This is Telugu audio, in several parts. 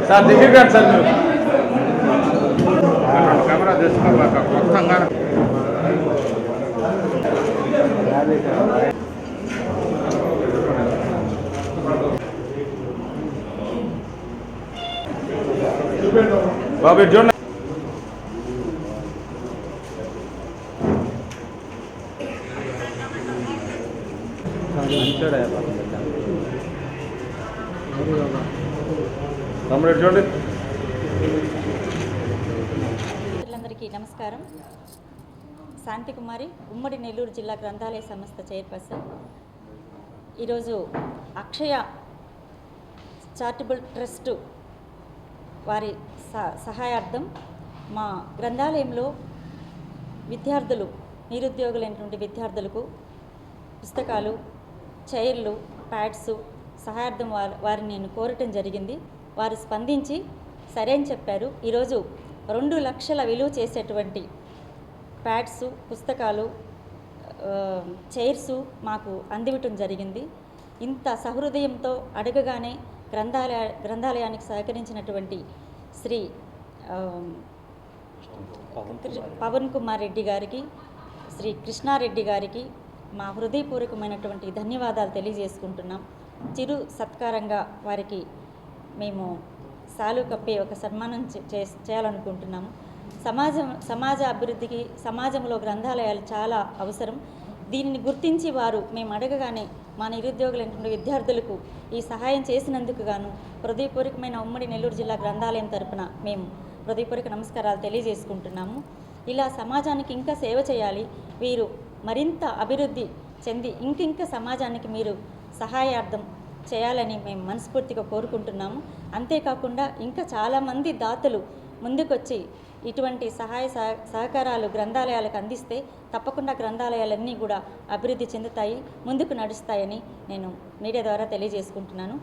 సార్ దగ్గర సార్ కెమెరా తెచ్చుకోలేక మొత్తంగా బాబు చూడండి. చూడండి. అందరికీ నమస్కారం. శాంతికుమారి, ఉమ్మడి నెల్లూరు జిల్లా గ్రంథాలయ సంస్థ చైర్పర్సన్. ఈరోజు అక్షయ చారిటబుల్ ట్రస్ట్ వారి సహాయార్థం మా గ్రంథాలయంలో విద్యార్థులు, నిరుద్యోగులైనటువంటి విద్యార్థులకు పుస్తకాలు, చైర్లు, ప్యాడ్స్ సహాయార్థం వారిని నేను కోరటం జరిగింది. వారు స్పందించి సరే అని చెప్పారు. ఈరోజు 2 లక్షల విలువ చేసేటువంటి ప్యాడ్స్, పుస్తకాలు, చైర్స్ మాకు అందివ్వటం జరిగింది. ఇంత సహృదయంతో అడగగానే గ్రంథాలయానికి సహకరించినటువంటి శ్రీ పవన్ కుమార్ రెడ్డి గారికి, శ్రీ కృష్ణారెడ్డి గారికి మా హృదయపూర్వకమైనటువంటి ధన్యవాదాలు తెలియజేసుకుంటున్నాం. చిరు సత్కారంగా వారికి మేము సాలు కప్పే ఒక సన్మానం చేయాలనుకుంటున్నాము. సమాజ అభివృద్ధికి, సమాజంలో గ్రంథాలయాలు చాలా అవసరం. దీనిని గుర్తించి వారు మేము అడగగానే మా నిరుద్యోగులైనటువంటి విద్యార్థులకు ఈ సహాయం చేసినందుకు గాను హృదయపూర్వకమైన ఉమ్మడి నెల్లూరు జిల్లా గ్రంథాలయం తరపున మేము హృదయపూర్వక నమస్కారాలు తెలియజేసుకుంటున్నాము. ఇలా సమాజానికి ఇంకా సేవ చేయాలి. వీరు మరింత అభివృద్ధి చెంది ఇంకింక సమాజానికి మీరు సహాయార్థం చేయాలని మేము మనస్ఫూర్తిగా కోరుకుంటున్నాము. అంతేకాకుండా ఇంకా చాలామంది దాతలు ముందుకొచ్చి ఇటువంటి సహకారాలు గ్రంథాలయాలకు అందిస్తే తప్పకుండా గ్రంథాలయాలన్నీ కూడా అభివృద్ధి చెందుతాయి, ముందుకు నడుస్తాయని నేను మీడియా ద్వారా తెలియజేసుకుంటున్నాను.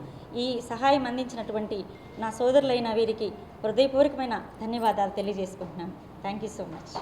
ఈ సహాయం అందించినటువంటి నా సోదరులైన వీరికి హృదయపూర్వకమైన ధన్యవాదాలు తెలియజేసుకుంటున్నాను. Thank you so much.